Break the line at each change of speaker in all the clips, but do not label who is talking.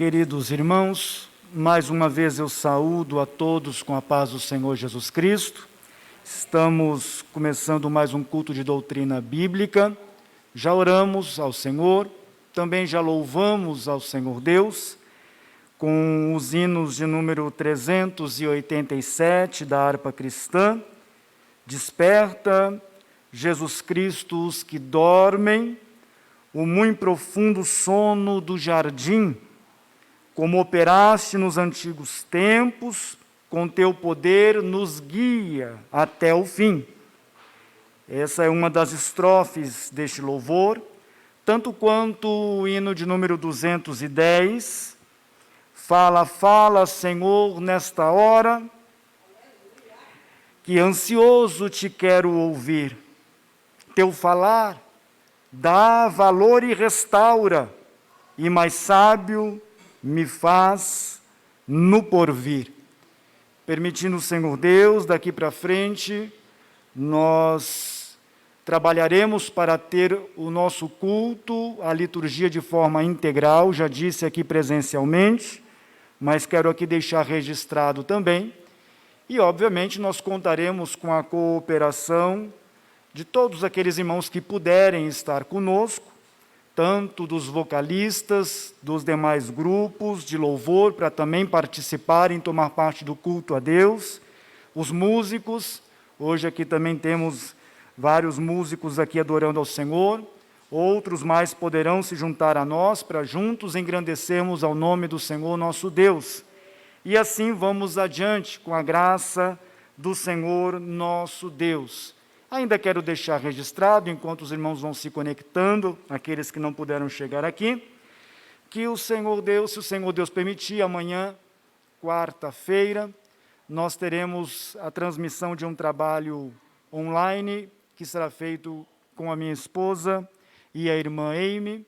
Queridos irmãos, mais uma vez eu saúdo a todos com a paz do Senhor Jesus Cristo. Estamos começando mais um culto de doutrina bíblica. Já oramos ao Senhor, também já louvamos ao Senhor Deus, com os hinos de número 387 da harpa cristã. Desperta, Jesus Cristo, os que dormem, o muito profundo sono do jardim, como operaste nos antigos tempos, com teu poder nos guia até o fim. Essa é uma das estrofes deste louvor, tanto quanto o hino de número 210, fala, Senhor, nesta hora, que ansioso te quero ouvir. Teu falar dá valor e restaura, e mais sábio me faz no porvir. Permitindo o Senhor Deus, daqui para frente, nós trabalharemos para ter o nosso culto, a liturgia de forma integral, já disse aqui presencialmente, mas quero aqui deixar registrado também, e obviamente nós contaremos com a cooperação de todos aqueles irmãos que puderem estar conosco, tanto dos vocalistas, dos demais grupos de louvor, para também participarem, tomar parte do culto a Deus, os músicos, hoje aqui também temos vários músicos aqui adorando ao Senhor, outros mais poderão se juntar a nós, para juntos engrandecermos ao nome do Senhor nosso Deus. E assim vamos adiante, com a graça do Senhor nosso Deus. Ainda quero deixar registrado, enquanto os irmãos vão se conectando, aqueles que não puderam chegar aqui, que o Senhor Deus, se o Senhor Deus permitir, amanhã, quarta-feira, nós teremos a transmissão de um trabalho online, que será feito com a minha esposa e a irmã Amy,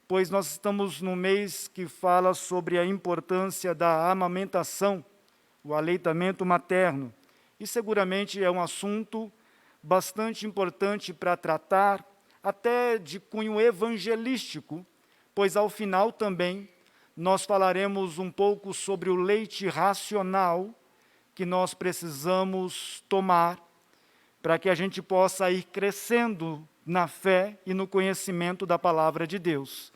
pois nós estamos num mês que fala sobre a importância da amamentação, o aleitamento materno, e seguramente é um assunto bastante importante para tratar, até de cunho evangelístico, pois ao final também nós falaremos um pouco sobre o leite racional que nós precisamos tomar para que a gente possa ir crescendo na fé e no conhecimento da palavra de Deus.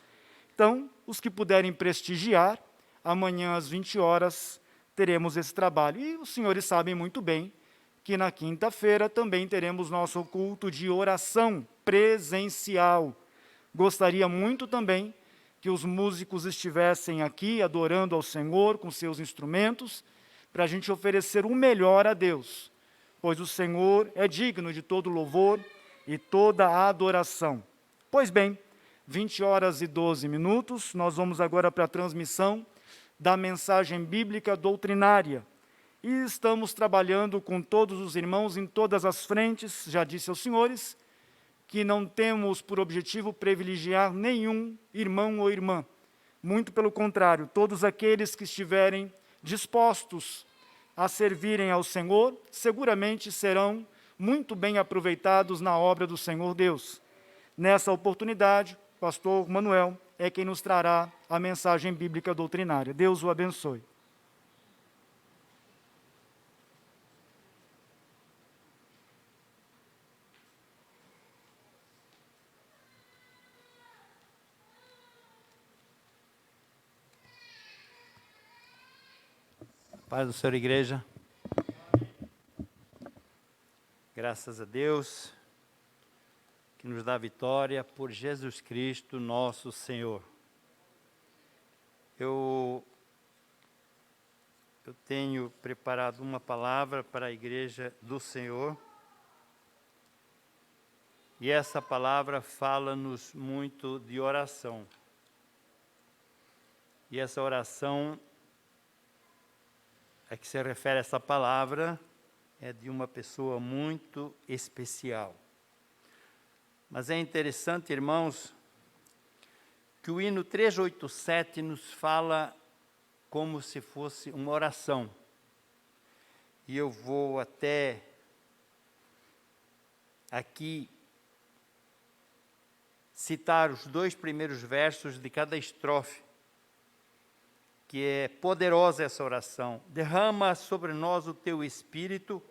Então, os que puderem prestigiar, amanhã às 20 horas teremos esse trabalho. E os senhores sabem muito bem que na quinta-feira também teremos nosso culto de oração presencial. Gostaria muito também que os músicos estivessem aqui adorando ao Senhor com seus instrumentos, para a gente oferecer o melhor a Deus, pois o Senhor é digno de todo louvor e toda a adoração. Pois bem, 20 horas e 12 minutos, nós vamos agora para a transmissão da mensagem bíblica doutrinária. E estamos trabalhando com todos os irmãos em todas as frentes, já disse aos senhores, que não temos por objetivo privilegiar nenhum irmão ou irmã. Muito pelo contrário, todos aqueles que estiverem dispostos a servirem ao Senhor, seguramente serão muito bem aproveitados na obra do Senhor Deus. Nessa oportunidade, o pastor Manuel é quem nos trará a mensagem bíblica doutrinária. Deus o abençoe.
Paz do Senhor, igreja. Graças a Deus, que nos dá vitória por Jesus Cristo, nosso Senhor. Eu tenho preparado uma palavra para a igreja do Senhor, e essa palavra fala-nos muito de oração. E essa oração a que se refere essa palavra é de uma pessoa muito especial. Mas é interessante, irmãos, que o hino 387 nos fala como se fosse uma oração. E eu vou até aqui citar os 2 primeiros versos de cada estrofe, que é poderosa essa oração. Derrama sobre nós o teu Espírito,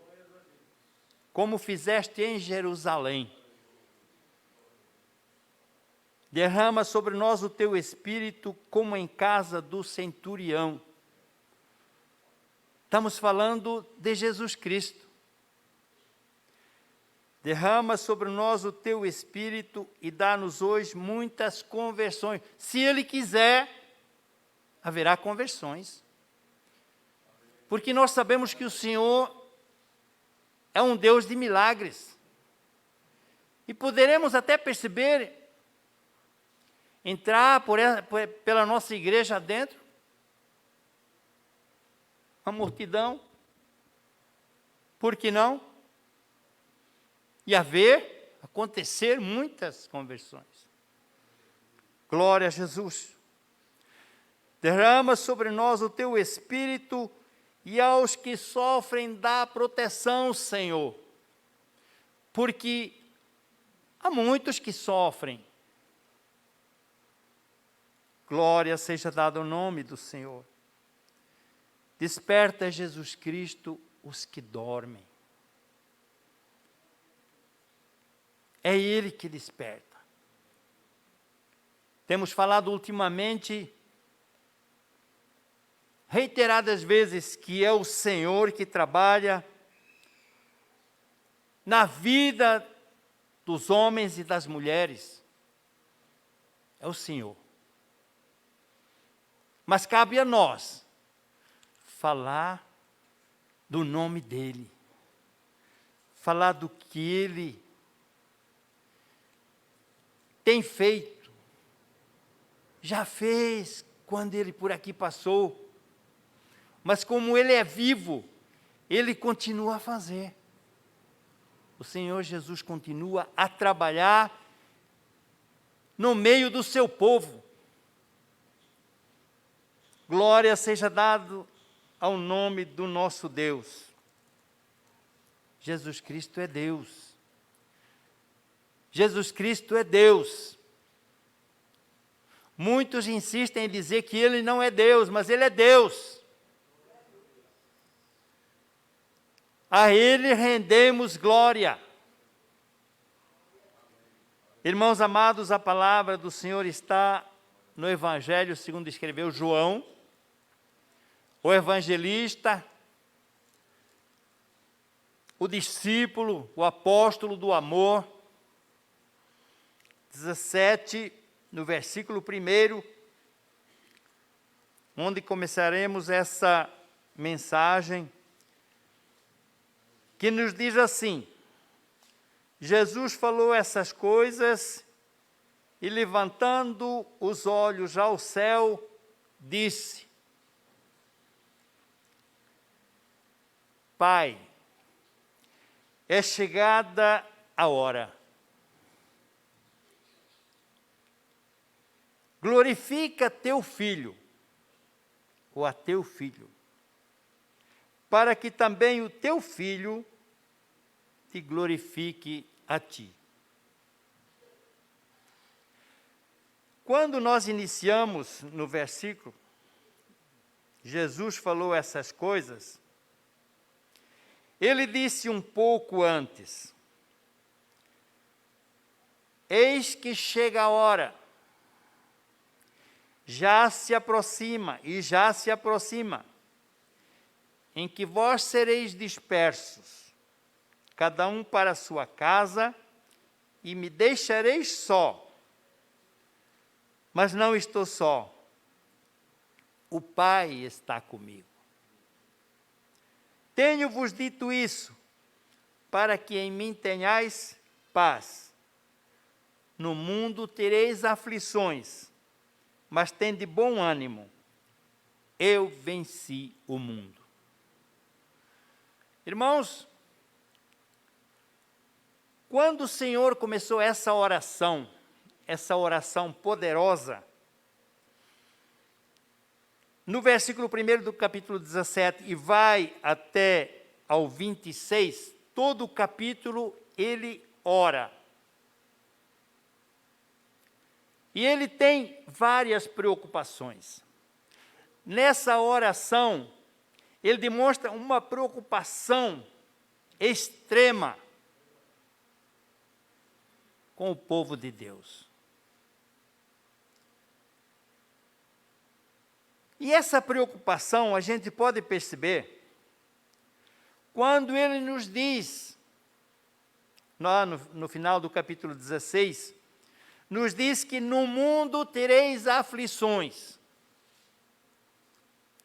como fizeste em Jerusalém. Derrama sobre nós o teu Espírito, como em casa do centurião. Estamos falando de Jesus Cristo. Derrama sobre nós o teu Espírito e dá-nos hoje muitas conversões. Se Ele quiser, haverá conversões. Porque nós sabemos que o Senhor é um Deus de milagres. E poderemos até perceber, entrar pela nossa igreja dentro, uma multidão, por que não? E acontecer muitas conversões. Glória a Jesus. Derrama sobre nós o teu Espírito e aos que sofrem dá proteção, Senhor. Porque há muitos que sofrem. Glória seja dada ao nome do Senhor. Desperta, Jesus Cristo, os que dormem. É Ele que desperta. Temos falado ultimamente, reiteradas vezes, que é o Senhor que trabalha na vida dos homens e das mulheres. É o Senhor. Mas cabe a nós falar do nome dEle, falar do que Ele tem feito, já fez quando Ele por aqui passou, mas como Ele é vivo, Ele continua a fazer. O Senhor Jesus continua a trabalhar no meio do seu povo. Glória seja dado ao nome do nosso Deus. Jesus Cristo é Deus. Jesus Cristo é Deus. Muitos insistem em dizer que Ele não é Deus, mas Ele é Deus. A Ele rendemos glória. Irmãos amados, a palavra do Senhor está no Evangelho segundo escreveu João, o evangelista, o discípulo, o apóstolo do amor. 17, no versículo 1, onde começaremos essa mensagem, que nos diz assim: Jesus falou essas coisas e, levantando os olhos ao céu, disse: Pai, é chegada a hora. Glorifica teu filho, ou a teu filho, para que também o teu filho te glorifique a ti. Quando nós iniciamos no versículo, Jesus falou essas coisas, Ele disse um pouco antes: eis que chega a hora, já se aproxima, em que vós sereis dispersos, cada um para a sua casa, e me deixareis só. Mas não estou só, o Pai está comigo. Tenho-vos dito isso, para que em mim tenhais paz. No mundo tereis aflições, mas tende bom ânimo. Eu venci o mundo. Irmãos, quando o Senhor começou essa oração poderosa, no versículo 1 do capítulo 17, e vai até ao 26, todo o capítulo ele ora. E ele tem várias preocupações. nessa oração, ele demonstra uma preocupação extrema com o povo de Deus. E essa preocupação a gente pode perceber quando ele nos diz, lá no final do capítulo 16, nos diz que no mundo tereis aflições.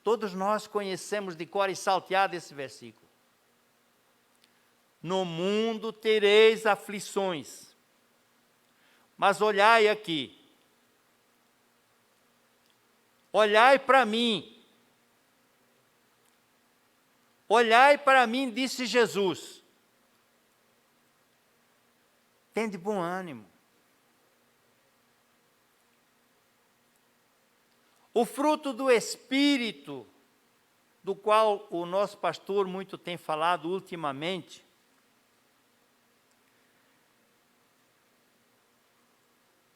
Todos nós conhecemos de cor e salteado esse versículo. No mundo tereis aflições. Mas olhai aqui. Olhai para mim. Olhai para mim, disse Jesus. Tende bom ânimo. O fruto do Espírito, do qual o nosso pastor muito tem falado ultimamente,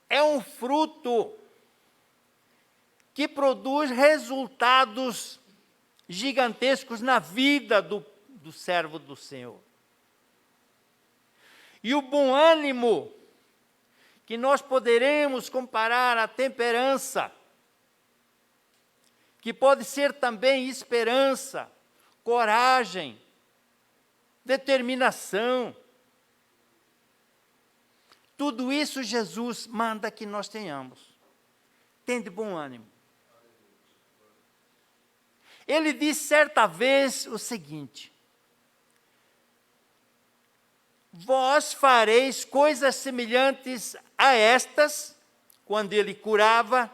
é um fruto que produz resultados gigantescos na vida do servo do Senhor. E o bom ânimo, que nós poderemos comparar à temperança, que pode ser também esperança, coragem, determinação. Tudo isso Jesus manda que nós tenhamos. Tende bom ânimo. Ele disse certa vez o seguinte: vós fareis coisas semelhantes a estas, quando ele curava,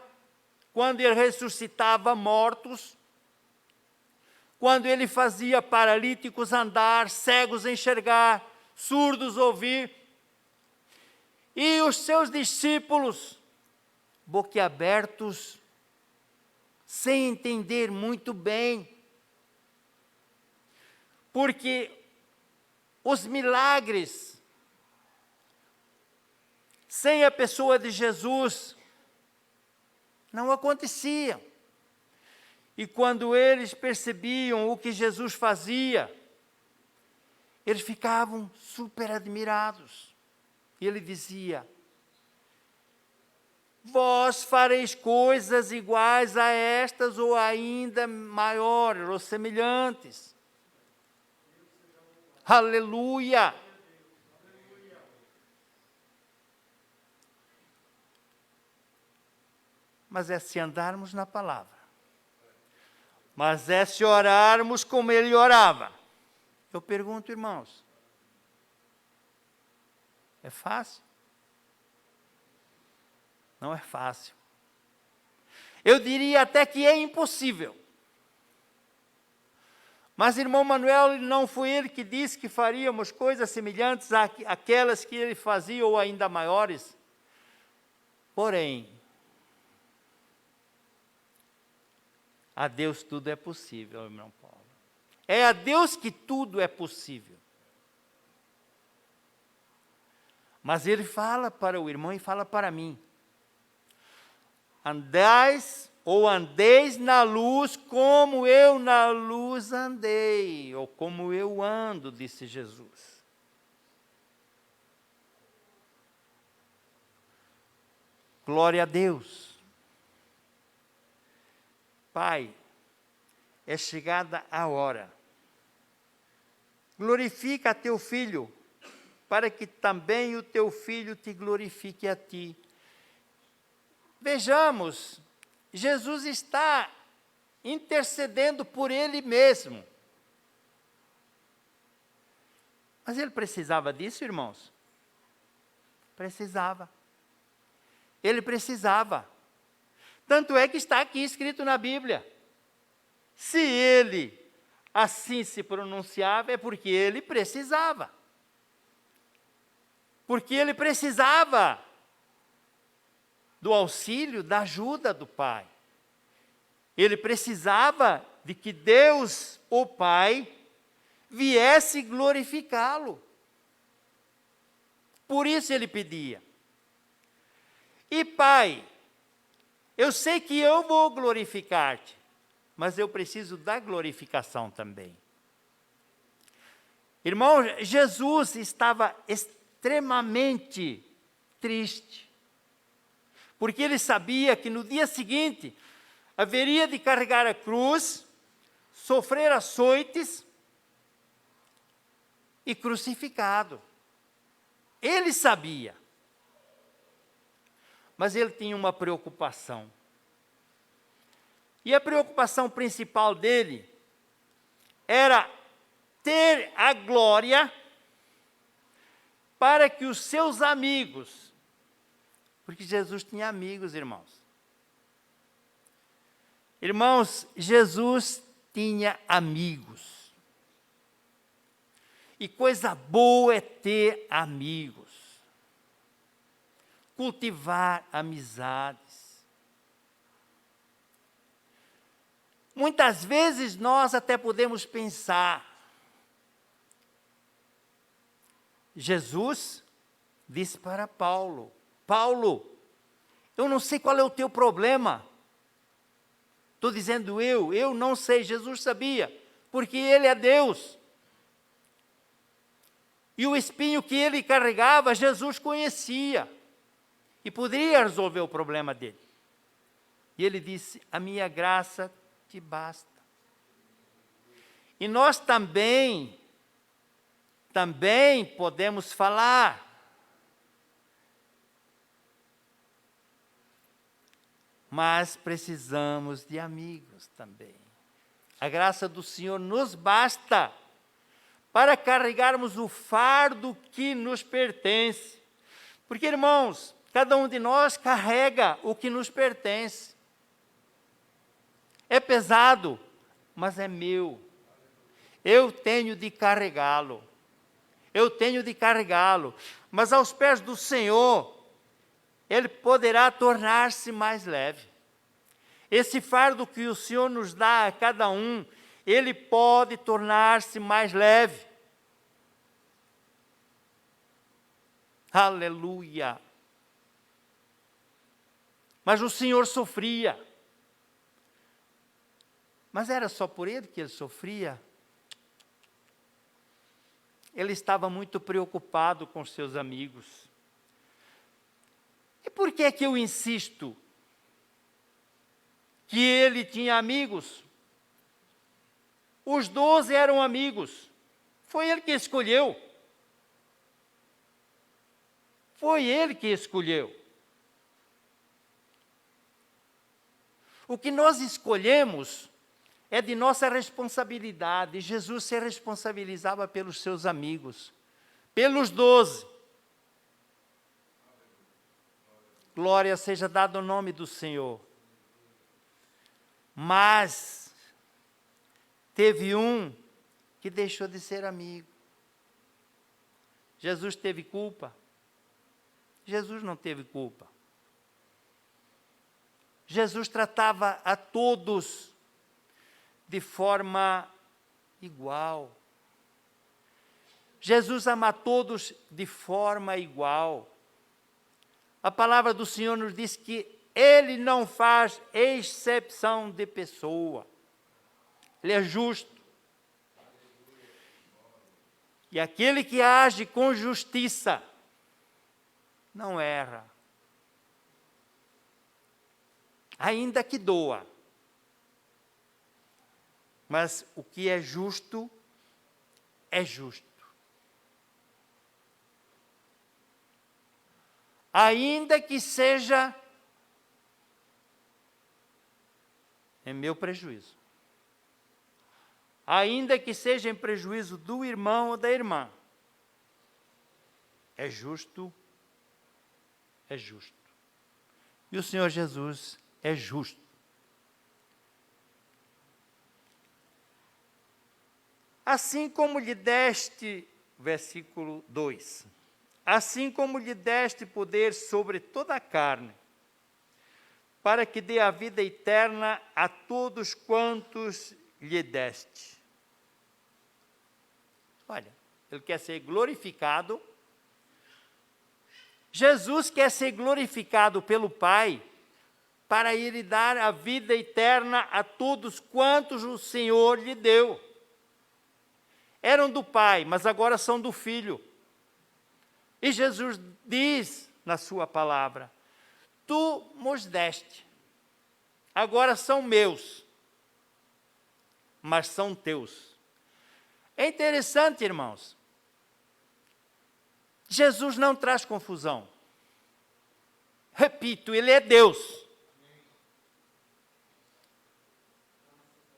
quando ele ressuscitava mortos, quando ele fazia paralíticos andar, cegos enxergar, surdos ouvir, e os seus discípulos, boquiabertos, sem entender muito bem, porque os milagres, sem a pessoa de Jesus, não aconteciam. E quando eles percebiam o que Jesus fazia, eles ficavam super admirados. E ele dizia: vós fareis coisas iguais a estas, ou ainda maiores, ou semelhantes. Aleluia! Mas é se andarmos na palavra. Mas é se orarmos como ele orava. Eu pergunto, irmãos, é fácil? Não é fácil. Eu diria até que é impossível. Mas, irmão Manuel, não foi ele que disse que faríamos coisas semelhantes àquelas que ele fazia, ou ainda maiores? Porém, a Deus tudo é possível, irmão Paulo. É a Deus que tudo é possível. Mas ele fala para o irmão e fala para mim: andais ou andeis na luz como eu na luz andei, ou como eu ando, disse Jesus. Glória a Deus. Pai, é chegada a hora. Glorifica a teu filho, para que também o teu filho te glorifique a ti. Vejamos, Jesus está intercedendo por ele mesmo. Mas ele precisava disso, irmãos? Precisava. Ele precisava. Tanto é que está aqui escrito na Bíblia. Se ele assim se pronunciava, é porque ele precisava. Porque ele precisava do auxílio, da ajuda do Pai. Ele precisava de que Deus, o Pai, viesse glorificá-lo. Por isso ele pedia. E Pai, eu sei que eu vou glorificar-te, mas eu preciso da glorificação também. Irmão, Jesus estava extremamente triste, porque ele sabia que no dia seguinte haveria de carregar a cruz, sofrer açoites e crucificado. Ele sabia, mas ele tinha uma preocupação. E a preocupação principal dele era ter a glória para que os seus amigos, porque Jesus tinha amigos, irmãos. Irmãos, Jesus tinha amigos. E coisa boa é ter amigos. Cultivar amizades. Muitas vezes nós até podemos pensar, Jesus disse para Paulo, Paulo, eu não sei qual é o teu problema. Estou dizendo eu não sei, Jesus sabia, porque Ele é Deus. E o espinho que ele carregava, Jesus conhecia, e poderia resolver o problema dele. E ele disse, a minha graça te basta. E nós também podemos falar, mas precisamos de amigos também. A graça do Senhor nos basta para carregarmos o fardo que nos pertence. Porque, irmãos, cada um de nós carrega o que nos pertence. É pesado, mas é meu. Eu tenho de carregá-lo. Eu tenho de carregá-lo. Mas aos pés do Senhor, ele poderá tornar-se mais leve. Esse fardo que o Senhor nos dá a cada um, ele pode tornar-se mais leve. Aleluia. Mas o Senhor sofria. Mas era só por ele que ele sofria? Ele estava muito preocupado com seus amigos. E por que é que eu insisto que ele tinha amigos? Os 12 eram amigos. Foi ele que escolheu. Foi ele que escolheu. O que nós escolhemos é de nossa responsabilidade. Jesus se responsabilizava pelos seus amigos, pelos 12. Glória seja dada ao nome do Senhor. Mas teve um que deixou de ser amigo. Jesus teve culpa? Jesus não teve culpa. Jesus tratava a todos de forma igual. Jesus ama a todos de forma igual. A palavra do Senhor nos diz que Ele não faz exceção de pessoa. Ele é justo. E aquele que age com justiça não erra. Ainda que doa. Mas o que é justo, é justo. Ainda que seja em meu prejuízo. Ainda que seja em prejuízo do irmão ou da irmã. É justo, é justo. E o Senhor Jesus é justo. Assim como lhe deste, versículo 2, assim como lhe deste poder sobre toda a carne, para que dê a vida eterna a todos quantos lhe deste. Olha, ele quer ser glorificado. Jesus quer ser glorificado pelo Pai, para Ele dar a vida eterna a todos quantos o Senhor lhe deu. Eram do Pai, mas agora são do Filho. E Jesus diz na sua palavra: tu nos deste, agora são meus, mas são teus. É interessante, irmãos, Jesus não traz confusão. Repito, Ele é Deus.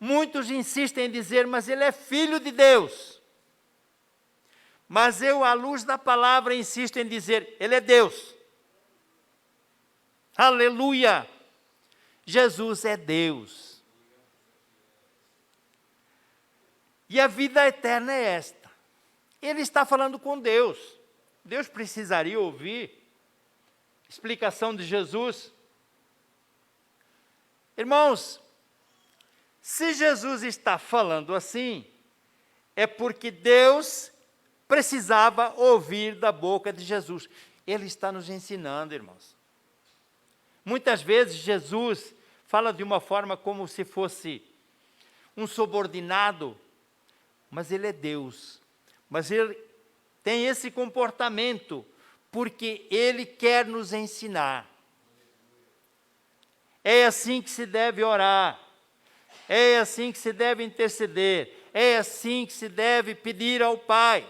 Muitos insistem em dizer, mas Ele é Filho de Deus. Mas eu, à luz da palavra, insisto em dizer, Ele é Deus. Aleluia! Jesus é Deus. E a vida eterna é esta. Ele está falando com Deus. Deus precisaria ouvir explicação de Jesus. Irmãos, se Jesus está falando assim, é porque Deus precisava ouvir da boca de Jesus. Ele está nos ensinando, irmãos. Muitas vezes Jesus fala de uma forma como se fosse um subordinado, mas Ele é Deus. Mas Ele tem esse comportamento porque Ele quer nos ensinar. É assim que se deve orar. É assim que se deve interceder. É assim que se deve pedir ao Pai.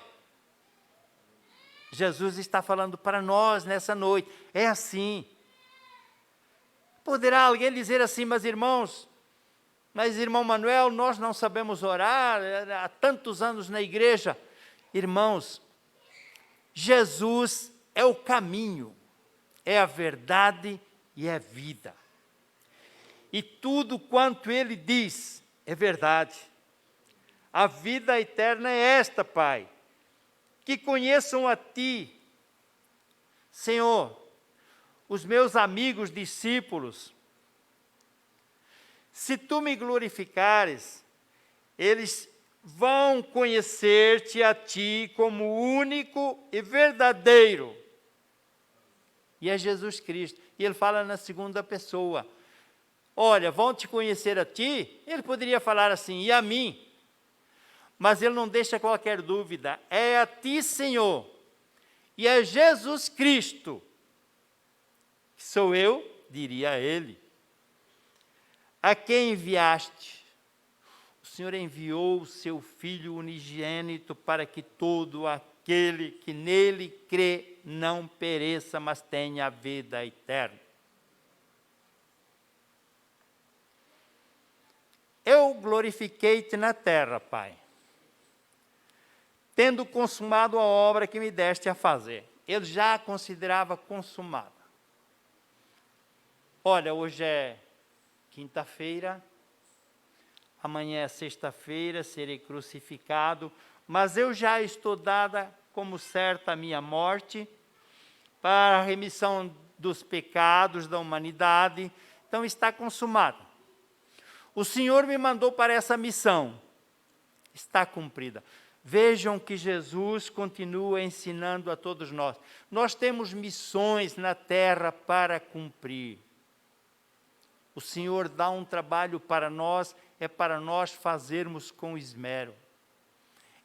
Jesus está falando para nós nessa noite. É assim. Poderá alguém dizer assim, mas irmão Manuel, nós não sabemos orar há tantos anos na igreja. Irmãos, Jesus é o caminho, é a verdade e é a vida. E tudo quanto Ele diz é verdade. A vida eterna é esta, Pai, que conheçam a Ti, Senhor, os meus amigos discípulos. Se Tu me glorificares, eles vão conhecer-te a Ti como único e verdadeiro. E é Jesus Cristo. E Ele fala na segunda pessoa. Olha, vão te conhecer a Ti. Ele poderia falar assim, e a mim. Mas Ele não deixa qualquer dúvida. É a Ti, Senhor. E é Jesus Cristo. Sou eu, diria Ele, a quem enviaste. O Senhor enviou o Seu Filho unigênito para que todo aquele que nele crê não pereça, mas tenha a vida eterna. Eu glorifiquei-te na terra, Pai, tendo consumado a obra que me deste a fazer. Ele já a considerava consumada. Olha, hoje é quinta-feira, amanhã é sexta-feira, serei crucificado, mas eu já estou dada como certa a minha morte, para a remissão dos pecados da humanidade, então está consumado. O Senhor me mandou para essa missão, está cumprida. Vejam que Jesus continua ensinando a todos nós. Nós temos missões na terra para cumprir. O Senhor dá um trabalho para nós, é para nós fazermos com esmero.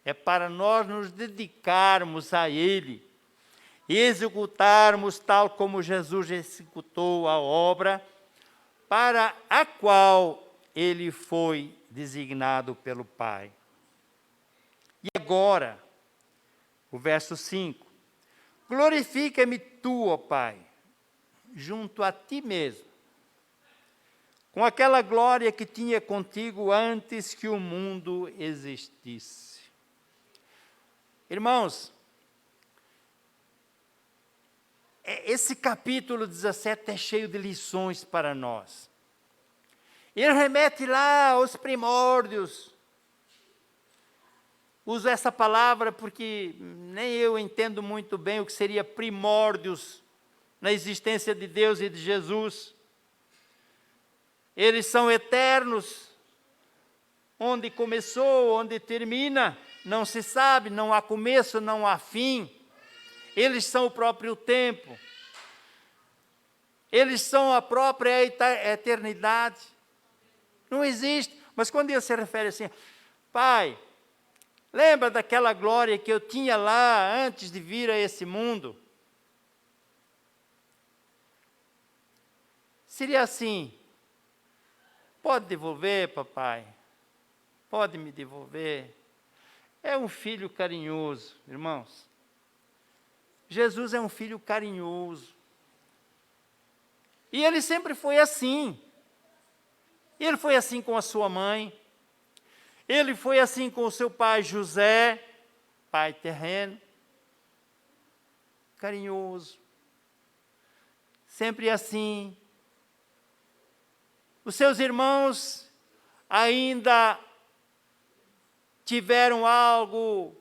É para nós nos dedicarmos a Ele, executarmos tal como Jesus executou a obra, para a qual Ele foi designado pelo Pai. E agora, o verso 5. Glorifica-me tu, ó Pai, junto a Ti mesmo, com aquela glória que tinha contigo antes que o mundo existisse. Irmãos, esse capítulo 17 é cheio de lições para nós. Ele remete lá aos primórdios. Uso essa palavra porque nem eu entendo muito bem o que seria primórdios na existência de Deus e de Jesus. Eles são eternos. Onde começou, onde termina, não se sabe, não há começo, não há fim. Eles são o próprio tempo. Eles são a própria eternidade. Não existe. Mas quando ele se refere assim, Pai, lembra daquela glória que eu tinha lá antes de vir a esse mundo? Seria assim, pode devolver, papai? Pode me devolver? É um filho carinhoso, irmãos. Jesus é um filho carinhoso. E ele sempre foi assim. Ele foi assim com a sua mãe. Ele foi assim com o seu pai José, pai terreno. Carinhoso. Sempre assim. Os seus irmãos ainda tiveram algo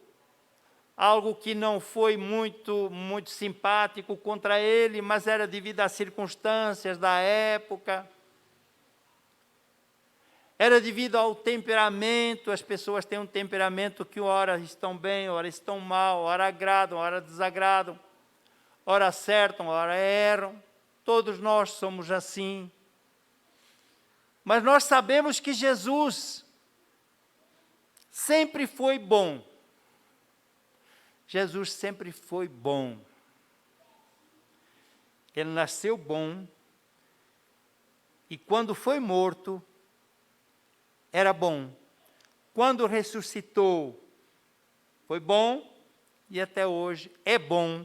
que não foi muito simpático contra ele, mas era devido às circunstâncias da época. Era devido ao temperamento. As pessoas têm um temperamento que ora estão bem, ora estão mal, ora agradam, ora desagradam, ora acertam, ora erram. Todos nós somos assim. Mas nós sabemos que Jesus sempre foi bom. Jesus sempre foi bom. Ele nasceu bom. E quando foi morto, era bom. Quando ressuscitou, foi bom. E até hoje é bom.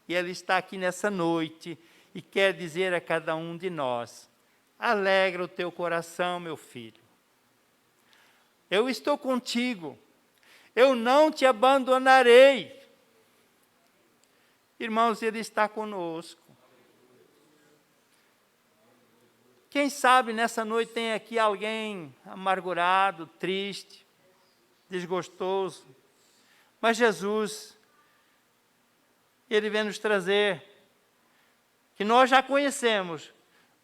E Ele está aqui nessa noite e quer dizer a cada um de nós: alegra o teu coração, meu filho. Eu estou contigo. Eu não te abandonarei. Irmãos, Ele está conosco. Quem sabe nessa noite tem aqui alguém amargurado, triste, desgostoso. Mas Jesus, Ele vem nos trazer, que nós já conhecemos,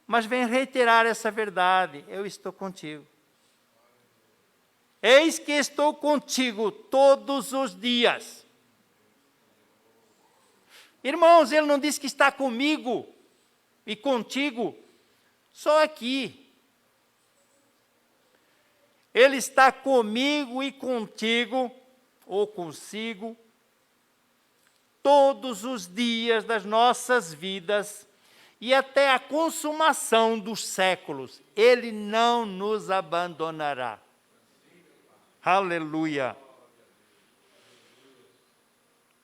mas vem reiterar essa verdade: eu estou contigo. Eis que estou contigo todos os dias. Irmãos, Ele não diz que está comigo e contigo só aqui. Ele está comigo e contigo, ou consigo, todos os dias das nossas vidas e até a consumação dos séculos. Ele não nos abandonará. Aleluia.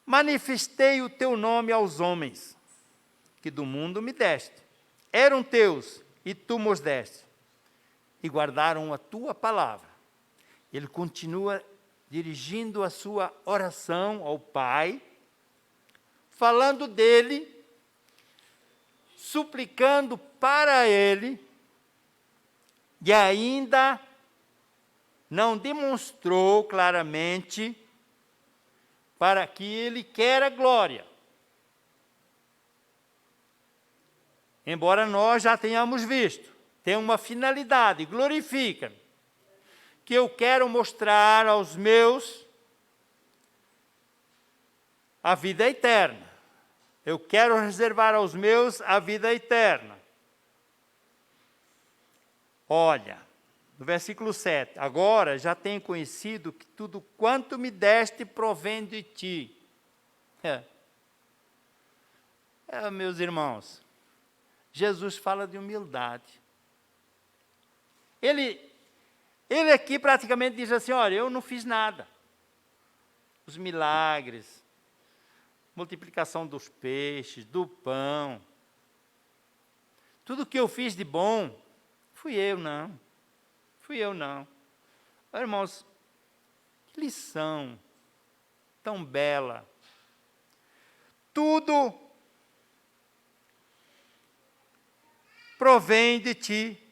Manifestei o teu nome aos homens, que do mundo me deste. Eram teus, e tu mos deste. E guardaram a tua palavra. Ele continua dirigindo a sua oração ao Pai, falando dele, suplicando para ele, e ainda não demonstrou claramente para que ele quer a glória. Embora nós já tenhamos visto, tem uma finalidade: glorifica-me, que eu quero mostrar aos meus a vida eterna. Eu quero reservar aos meus a vida eterna. Olha, no versículo 7, agora já tenho conhecido que tudo quanto me deste provém de ti. Meus irmãos, Jesus fala de humildade. Ele aqui praticamente diz assim: olha, eu não fiz nada. Os milagres, multiplicação dos peixes, do pão, tudo que eu fiz de bom, fui eu não. Irmãos, que lição tão bela. Tudo provém de ti,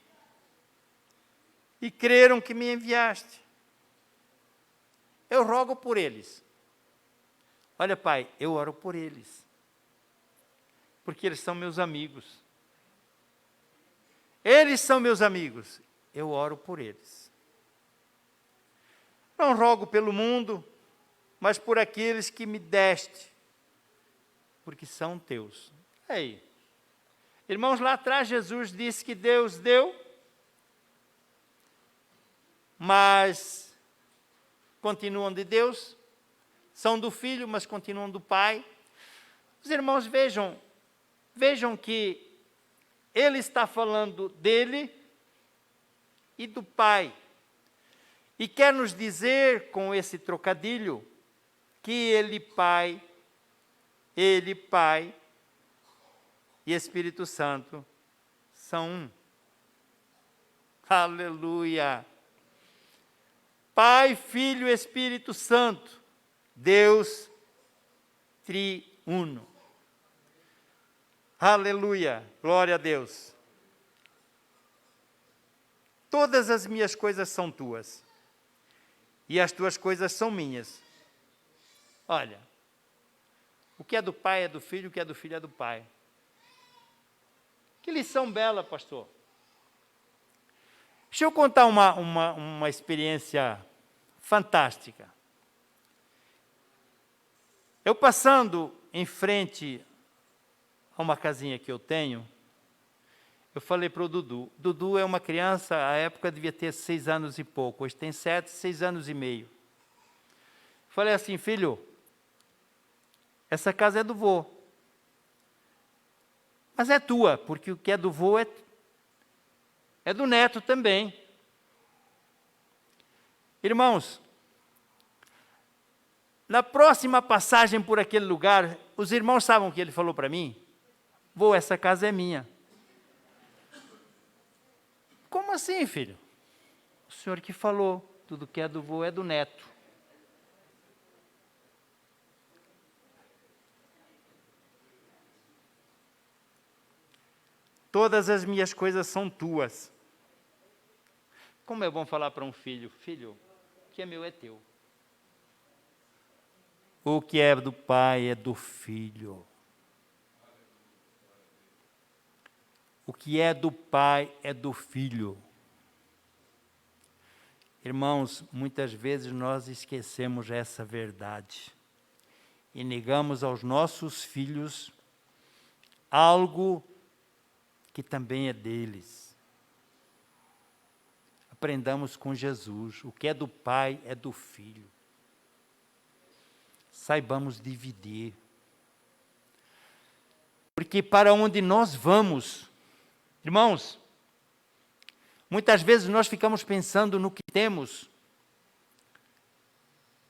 e creram que me enviaste. Eu rogo por eles. Olha, Pai, eu oro por eles, porque eles são meus amigos. Eles são meus amigos, eu oro por eles. Não rogo pelo mundo, mas por aqueles que me deste, porque são teus. Aí, Irmãos, lá atrás Jesus disse que Deus deu, mas continuam de Deus, são do Filho, mas continuam do Pai. Os irmãos vejam que ele está falando dele e do Pai. E quer nos dizer, com esse trocadilho, que ele, Pai, e Espírito Santo são um. Aleluia! Pai, Filho e Espírito Santo, Deus triuno. Aleluia! Glória a Deus! Todas as minhas coisas são tuas, e as tuas coisas são minhas. Olha, o que é do Pai é do Filho, o que é do Filho é do Pai. Que lição bela, pastor. Deixa eu contar uma experiência fantástica. Eu passando em frente a uma casinha que eu tenho, eu falei para o Dudu. Dudu é uma criança, à época devia ter 6 anos e pouco, hoje tem 7, 6 anos e meio. Falei assim, filho, essa casa é do vô. Mas é tua, porque o que é do vô é do neto também. Irmãos, na próxima passagem por aquele lugar, os irmãos sabem o que ele falou para mim? Vô, essa casa é minha. Como assim, filho? O senhor que falou, tudo que é do vô é do neto. Todas as minhas coisas são tuas. Como é bom falar para um filho, filho, o que é meu é teu. O que é do pai é do filho. O que é do pai é do filho. Irmãos, muitas vezes nós esquecemos essa verdade e negamos aos nossos filhos algo que também é deles. Aprendamos com Jesus, o que é do Pai é do Filho. Saibamos dividir. Porque para onde nós vamos, irmãos, muitas vezes nós ficamos pensando no que temos.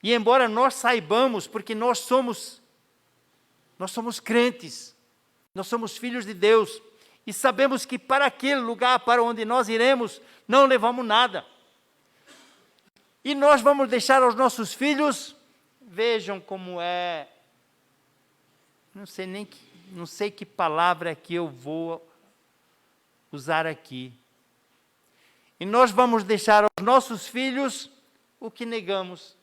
E embora nós saibamos, porque nós somos crentes, nós somos filhos de Deus, e sabemos que para aquele lugar para onde nós iremos, não levamos nada. E nós vamos deixar aos nossos filhos, vejam como é, não sei que palavra que eu vou usar aqui. E nós vamos deixar aos nossos filhos o que negamos.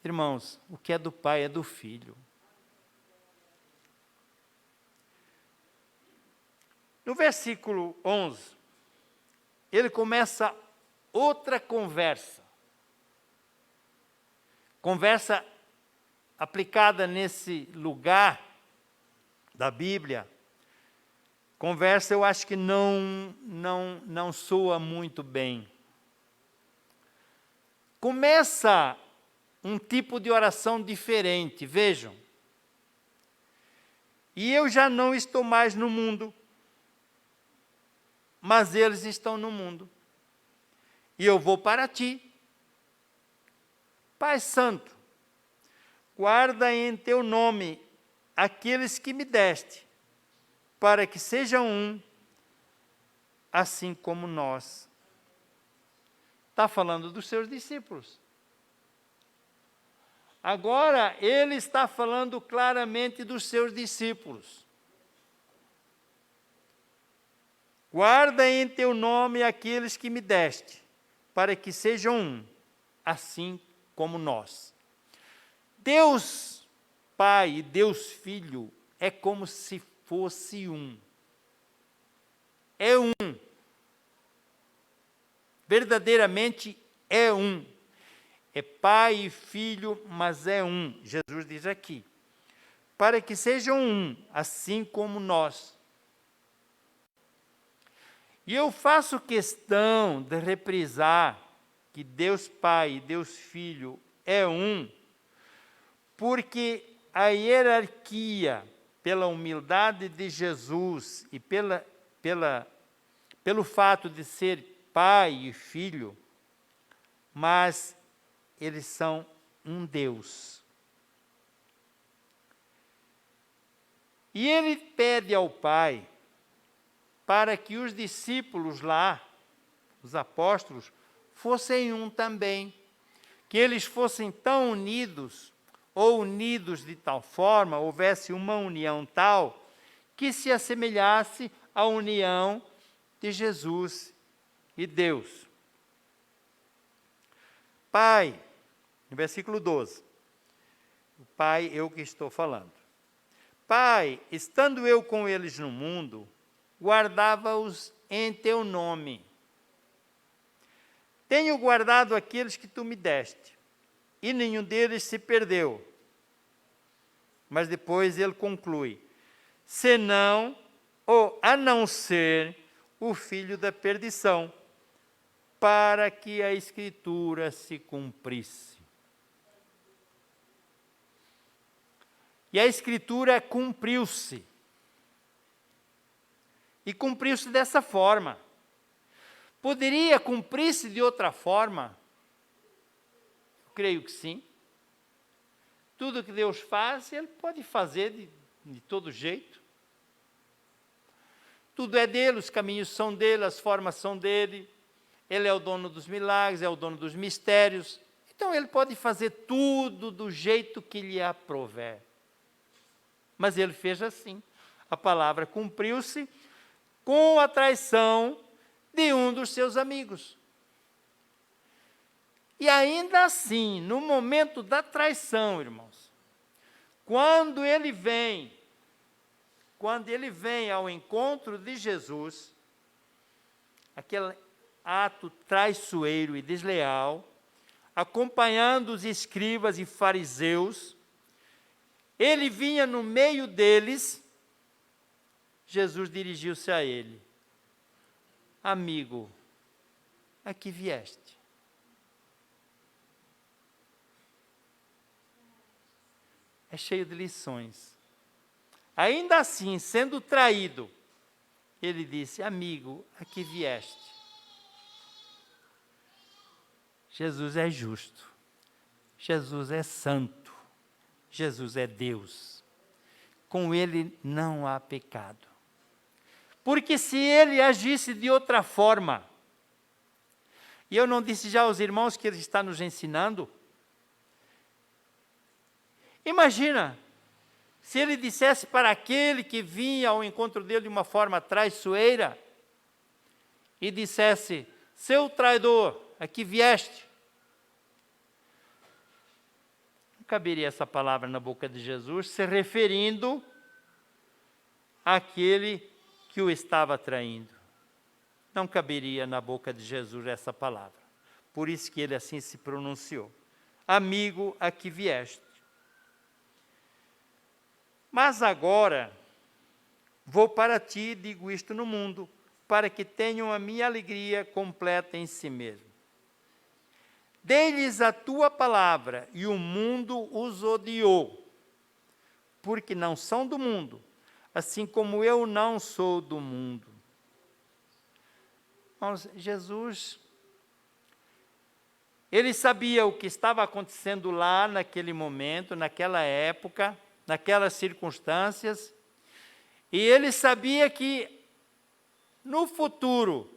Irmãos, o que é do pai é do filho. No versículo 11, ele começa outra conversa. Conversa aplicada nesse lugar da Bíblia. Conversa, eu acho que não soa muito bem. Começa um tipo de oração diferente, vejam. E eu já não estou mais no mundo, mas eles estão no mundo. E eu vou para ti. Pai Santo, guarda em teu nome aqueles que me deste, para que sejam um, assim como nós. Está falando dos seus discípulos. Agora, ele está falando claramente dos seus discípulos. Guarda em teu nome aqueles que me deste, para que sejam um, assim como nós. Deus Pai e Deus Filho é como se fosse um. É um. Verdadeiramente é um. É Pai e Filho, mas é um. Jesus diz aqui. para que sejam um, assim como nós. E eu faço questão de reprisar que Deus Pai e Deus Filho é um, porque a hierarquia, pela humildade de Jesus e pelo fato de ser Pai e Filho, mas eles são um Deus. E ele pede ao Pai para que os discípulos lá, os apóstolos, fossem um também, que eles fossem tão unidos, ou unidos de tal forma, houvesse uma união tal, que se assemelhasse à união de Jesus e Deus. Pai, no versículo 12, o Pai, eu que estou falando. Pai, estando eu com eles no mundo, guardava-os em teu nome. Tenho guardado aqueles que tu me deste, e nenhum deles se perdeu. Mas depois ele conclui, senão, ou a não ser, o filho da perdição, para que a Escritura se cumprisse. E a Escritura cumpriu-se. E cumpriu-se dessa forma. Poderia cumprir-se de outra forma? Eu creio que sim. Tudo que Deus faz, Ele pode fazer de todo jeito. Tudo é dele, os caminhos são dele, as formas são dele. Ele é o dono dos milagres, é o dono dos mistérios. Então, Ele pode fazer tudo do jeito que lhe aprouver. Mas Ele fez assim. A palavra cumpriu-se com a traição de um dos seus amigos. E ainda assim, no momento da traição, irmãos, quando ele vem ao encontro de Jesus, aquele ato traiçoeiro e desleal, acompanhando os escribas e fariseus, ele vinha no meio deles, Jesus dirigiu-se a ele, amigo, a que vieste? É cheio de lições. Ainda assim, sendo traído, ele disse, amigo, a que vieste? Jesus é justo, Jesus é santo, Jesus é Deus. Com ele não há pecado. Porque se ele agisse de outra forma, e eu não disse já aos irmãos que ele está nos ensinando, imagina, se ele dissesse para aquele que vinha ao encontro dele de uma forma traiçoeira, e dissesse, seu traidor, aqui vieste. Não caberia essa palavra na boca de Jesus, se referindo àquele que o estava traindo. Não caberia na boca de Jesus essa palavra. Por isso que ele assim se pronunciou. Amigo, aqui vieste. Mas agora, vou para ti e digo isto no mundo, para que tenham a minha alegria completa em si mesmo. Dei-lhes a tua palavra, e o mundo os odiou, porque não são do mundo, assim como eu não sou do mundo. Irmãos, Jesus, ele sabia o que estava acontecendo lá naquele momento, naquela época, naquelas circunstâncias, e ele sabia que no futuro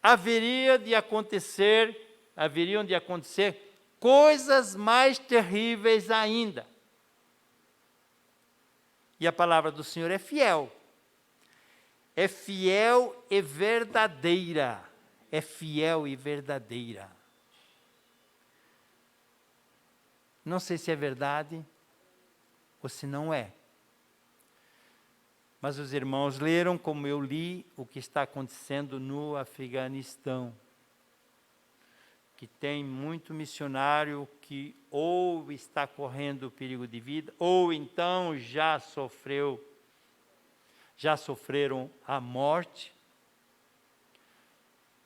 haveriam de acontecer coisas mais terríveis ainda. E a palavra do Senhor é fiel e verdadeira, é fiel e verdadeira. Não sei se é verdade ou se não é. Mas os irmãos leram, como eu li, o que está acontecendo no Afeganistão. que tem muito missionário que ou está correndo perigo de vida, ou então já sofreram a morte.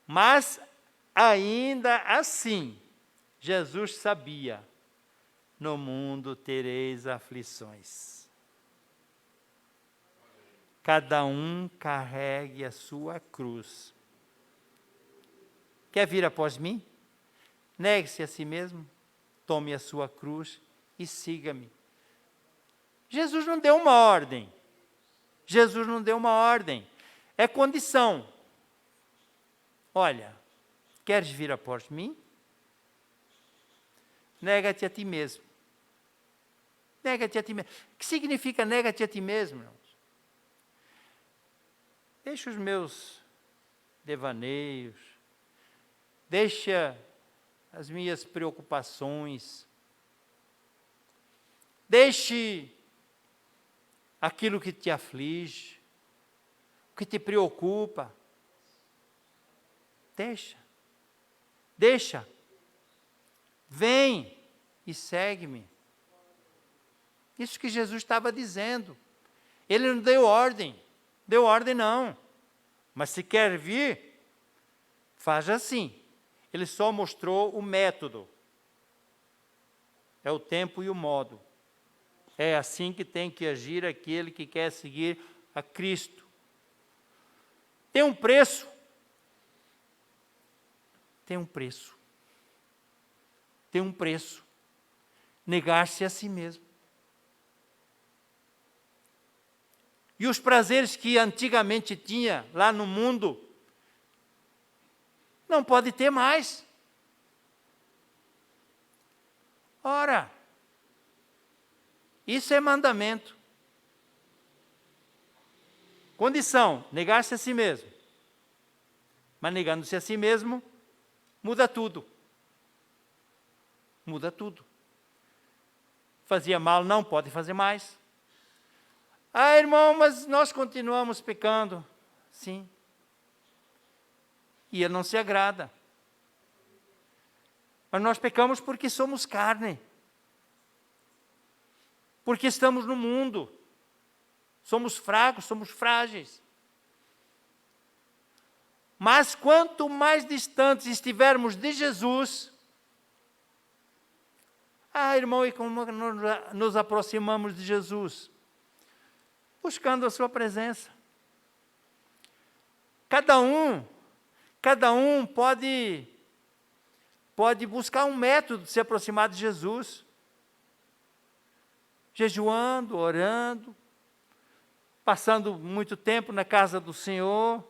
Mas, ainda assim, Jesus sabia, no mundo tereis aflições. Cada um carregue a sua cruz. Quer vir após mim? Negue-se a si mesmo, tome a sua cruz e siga-me. Jesus não deu uma ordem. Jesus não deu uma ordem. É condição. Olha, queres vir após mim? Nega-te a ti mesmo. Nega-te a ti mesmo. O que significa nega-te a ti mesmo, irmãos? Deixa os meus devaneios, deixa as minhas preocupações, deixe aquilo que te aflige, o que te preocupa. Deixa. Vem e segue-me. Isso que Jesus estava dizendo. Ele não deu ordem não. Mas se quer vir, faz assim. Ele só mostrou o método. É o tempo e o modo. É assim que tem que agir aquele que quer seguir a Cristo. Tem um preço. Tem um preço. Negar-se a si mesmo. E os prazeres que antigamente tinha lá no mundo, não pode ter mais. Ora, isso é mandamento. Condição, negar-se a si mesmo. Mas negando-se a si mesmo, muda tudo. Fazia mal, não pode fazer mais. Ah, irmão, mas nós continuamos pecando. Sim. E ele não se agrada. Mas nós pecamos porque somos carne. Porque estamos no mundo. Somos fracos, somos frágeis. Mas quanto mais distantes estivermos de Jesus, irmão, e como nos aproximamos de Jesus? Buscando a sua presença. Cada um pode buscar um método de se aproximar de Jesus. Jejuando, orando, passando muito tempo na casa do Senhor,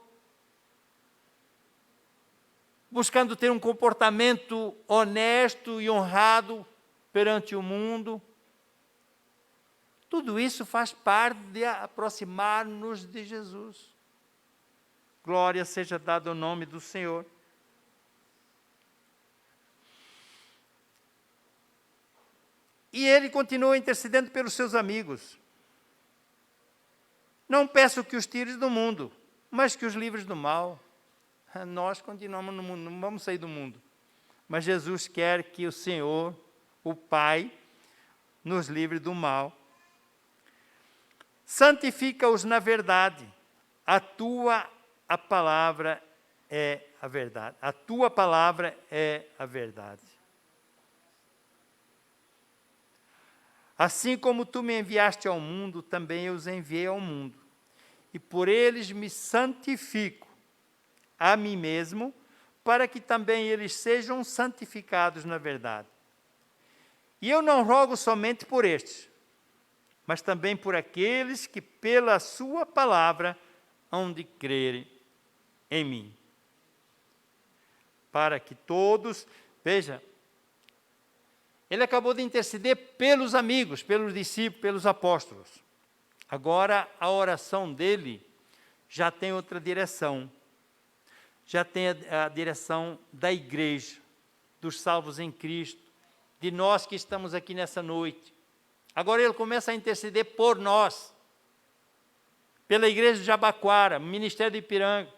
buscando ter um comportamento honesto e honrado perante o mundo. Tudo isso faz parte de aproximar-nos de Jesus. Glória seja dada ao nome do Senhor. E ele continua intercedendo pelos seus amigos. Não peço que os tires do mundo, mas que os livres do mal. Nós continuamos no mundo, não vamos sair do mundo. Mas Jesus quer que o Senhor, o Pai, nos livre do mal. Santifica-os na verdade. A palavra é a verdade. A tua palavra é a verdade. Assim como tu me enviaste ao mundo, também eu os enviei ao mundo. E por eles me santifico a mim mesmo, para que também eles sejam santificados na verdade. E eu não rogo somente por estes, mas também por aqueles que pela sua palavra hão de crer em mim. Para que todos, veja, ele acabou de interceder pelos amigos, pelos discípulos, pelos apóstolos. Agora a oração dele já tem outra direção. Já tem a direção da igreja, dos salvos em Cristo, de nós que estamos aqui nessa noite. Agora ele começa a interceder por nós, pela igreja de Jabaquara, Ministério de Ipiranga,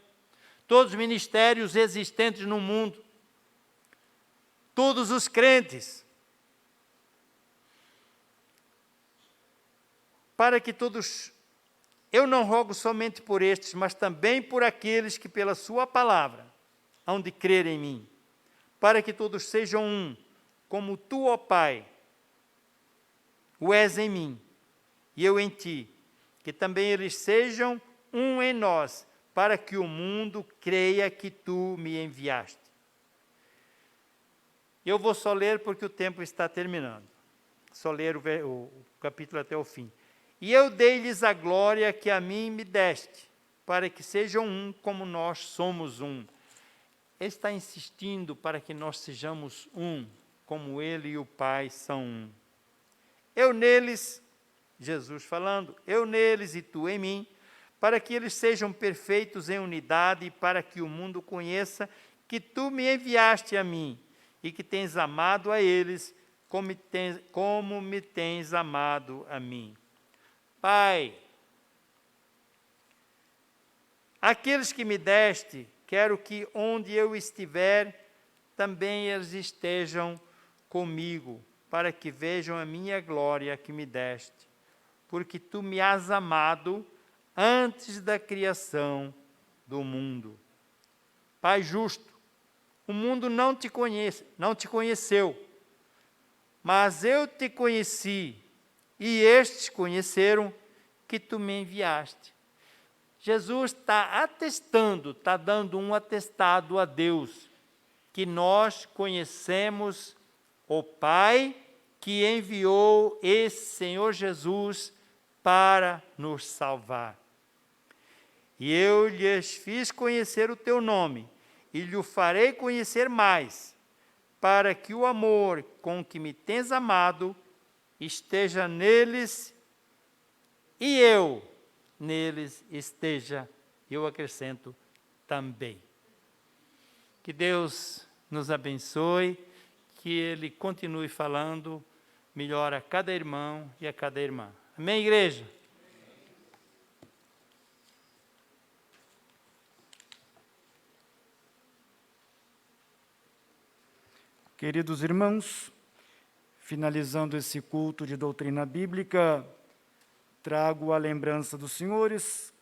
todos os ministérios existentes no mundo. todos os crentes, para que todos, eu não rogo somente por estes, mas também por aqueles que pela sua palavra hão de crer em mim, para que todos sejam um, como tu, ó Pai, o és em mim, e eu em ti, que também eles sejam um em nós, para que o mundo creia que tu me enviaste. Eu vou só ler porque o tempo está terminando. Só ler o capítulo até o fim. E eu dei-lhes a glória que a mim me deste, para que sejam um como nós somos um. Ele está insistindo para que nós sejamos um, como Ele e o Pai são um. Eu neles, Jesus falando, eu neles e tu em mim, para que eles sejam perfeitos em unidade e para que o mundo conheça que tu me enviaste a mim e que tens amado a eles como me tens amado a mim. Pai, aqueles que me deste, quero que onde eu estiver, também eles estejam comigo, para que vejam a minha glória que me deste, porque tu me has amado antes da criação do mundo. Pai justo, o mundo não te conheceu, mas eu te conheci, e estes conheceram que tu me enviaste. Jesus está atestando, está dando um atestado a Deus, que nós conhecemos o Pai que enviou esse Senhor Jesus para nos salvar. E eu lhes fiz conhecer o teu nome, e lhe o farei conhecer mais, para que o amor com que me tens amado esteja neles, e eu neles esteja, eu acrescento, também. Que Deus nos abençoe, que Ele continue falando melhor a cada irmão e a cada irmã. Amém, igreja?
Queridos irmãos, finalizando esse culto de doutrina bíblica, trago a lembrança dos senhores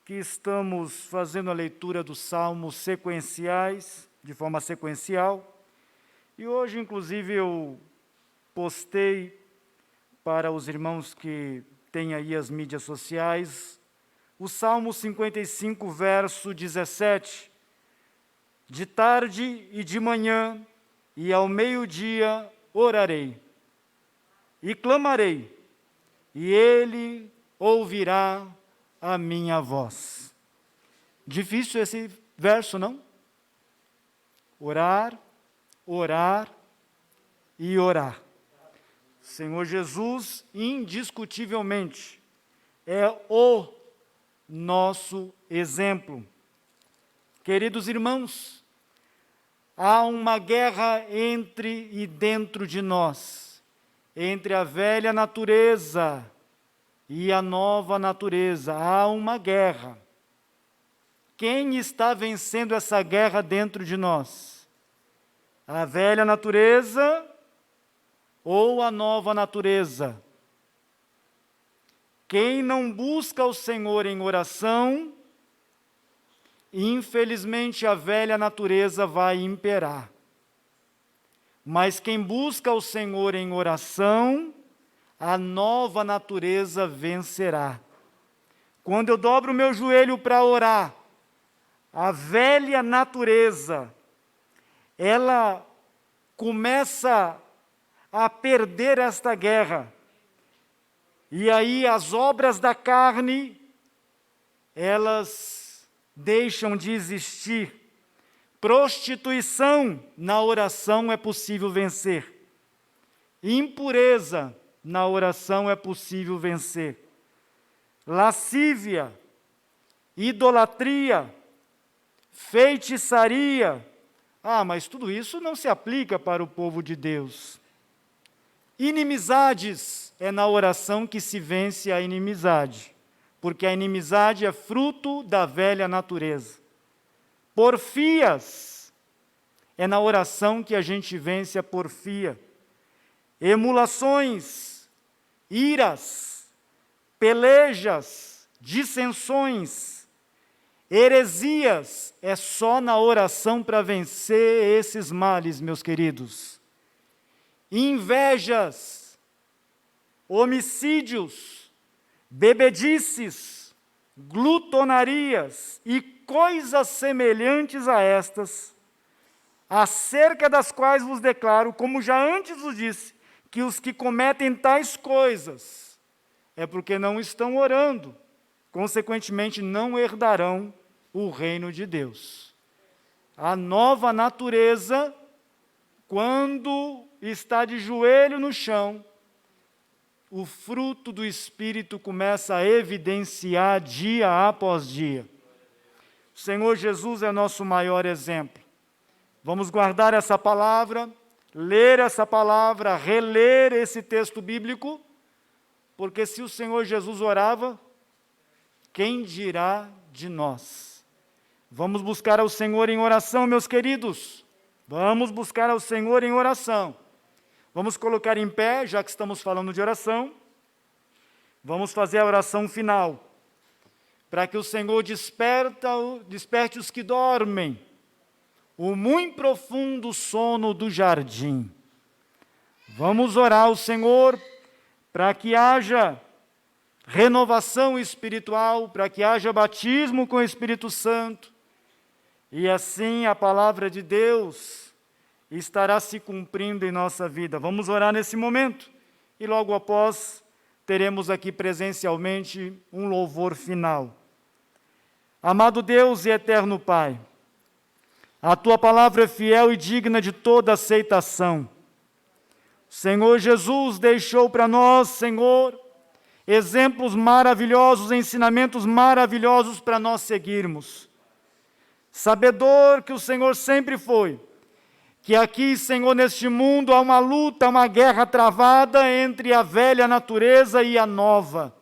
que estamos fazendo a leitura dos salmos sequenciais, de forma sequencial, e hoje, inclusive, eu postei para os irmãos que têm aí as mídias sociais, o Salmo 55, verso 17, de tarde e de manhã, e ao meio-dia orarei, e clamarei, e Ele ouvirá a minha voz. Difícil esse verso, não? Orar, orar e orar. Senhor Jesus, indiscutivelmente, é o nosso exemplo. Queridos irmãos, há uma guerra entre e dentro de nós, entre a velha natureza e a nova natureza. Há uma guerra. Quem está vencendo essa guerra dentro de nós? A velha natureza ou a nova natureza? Quem não busca o Senhor em oração, infelizmente a velha natureza vai imperar. Mas quem busca o Senhor em oração, a nova natureza vencerá. Quando eu dobro o meu joelho para orar, a velha natureza, ela começa a perder esta guerra. E aí as obras da carne, elas deixam de existir. Prostituição na oração é possível vencer. Impureza na oração é possível vencer. Lascívia, idolatria, feitiçaria. Mas tudo isso não se aplica para o povo de Deus. Inimizades, é na oração que se vence a inimizade, porque a inimizade é fruto da velha natureza. Porfias, é na oração que a gente vence a porfia. Emulações, iras, pelejas, dissensões, heresias, é só na oração para vencer esses males, meus queridos. Invejas, homicídios, bebedices, glutonarias e coisas semelhantes a estas, acerca das quais vos declaro, como já antes vos disse, que os que cometem tais coisas é porque não estão orando, consequentemente não herdarão o reino de Deus. A nova natureza, quando está de joelho no chão, o fruto do Espírito começa a evidenciar dia após dia. O Senhor Jesus é nosso maior exemplo. Vamos guardar essa palavra, ler essa palavra, reler esse texto bíblico, porque se o Senhor Jesus orava, quem dirá de nós? Vamos buscar ao Senhor em oração, meus queridos. Vamos buscar ao Senhor em oração. Vamos colocar em pé, já que estamos falando de oração. Vamos fazer a oração final, para que o Senhor desperte os que dormem, o muito profundo sono do jardim. Vamos orar ao Senhor para que haja renovação espiritual, para que haja batismo com o Espírito Santo, e assim a palavra de Deus estará se cumprindo em nossa vida. Vamos orar nesse momento, e logo após teremos aqui presencialmente um louvor final. Amado Deus e eterno Pai, a Tua palavra é fiel e digna de toda aceitação. O Senhor Jesus deixou para nós, Senhor, exemplos maravilhosos, ensinamentos maravilhosos para nós seguirmos. Sabedor que o Senhor sempre foi, que aqui, Senhor, neste mundo há uma luta, uma guerra travada entre a velha natureza e a nova.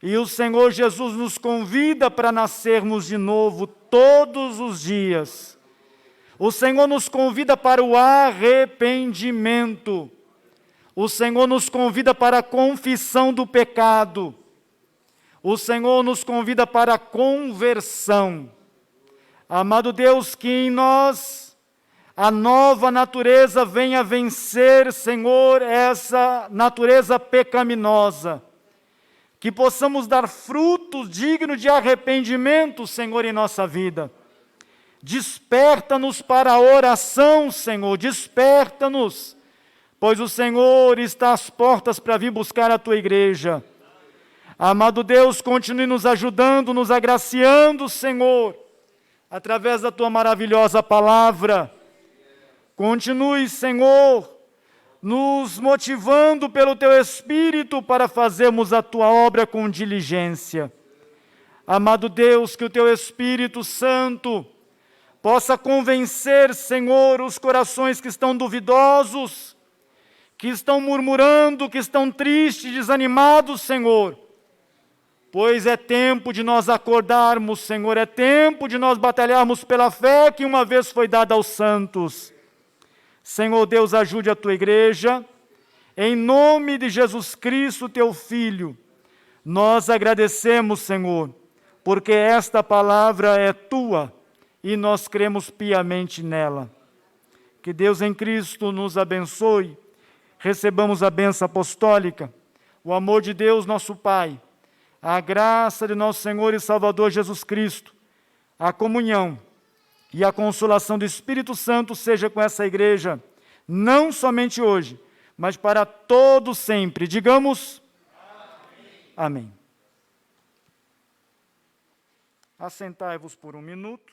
E o Senhor Jesus nos convida para nascermos de novo todos os dias. O Senhor nos convida para o arrependimento. O Senhor nos convida para a confissão do pecado. O Senhor nos convida para a conversão. Amado Deus, que em nós a nova natureza venha vencer, Senhor, essa natureza pecaminosa. Que possamos dar frutos dignos de arrependimento, Senhor, em nossa vida. Desperta-nos para a oração, Senhor, desperta-nos, pois o Senhor está às portas para vir buscar a Tua igreja. Amado Deus, continue nos ajudando, nos agraciando, Senhor, através da Tua maravilhosa palavra. Continue, Senhor, nos motivando pelo Teu Espírito para fazermos a Tua obra com diligência. Amado Deus, que o Teu Espírito Santo possa convencer, Senhor, os corações que estão duvidosos, que estão murmurando, que estão tristes, desanimados, Senhor. Pois é tempo de nós acordarmos, Senhor, é tempo de nós batalharmos pela fé que uma vez foi dada aos santos. Senhor Deus, ajude a Tua igreja, em nome de Jesus Cristo, Teu Filho. Nós agradecemos, Senhor, porque esta palavra é Tua e nós cremos piamente nela. Que Deus em Cristo nos abençoe, recebamos a bênção apostólica, o amor de Deus, nosso Pai, a graça de nosso Senhor e Salvador Jesus Cristo, a comunhão e a consolação do Espírito Santo seja com essa igreja, não somente hoje, mas para todo sempre. Digamos, amém. Amém. Assentai-vos por um minuto.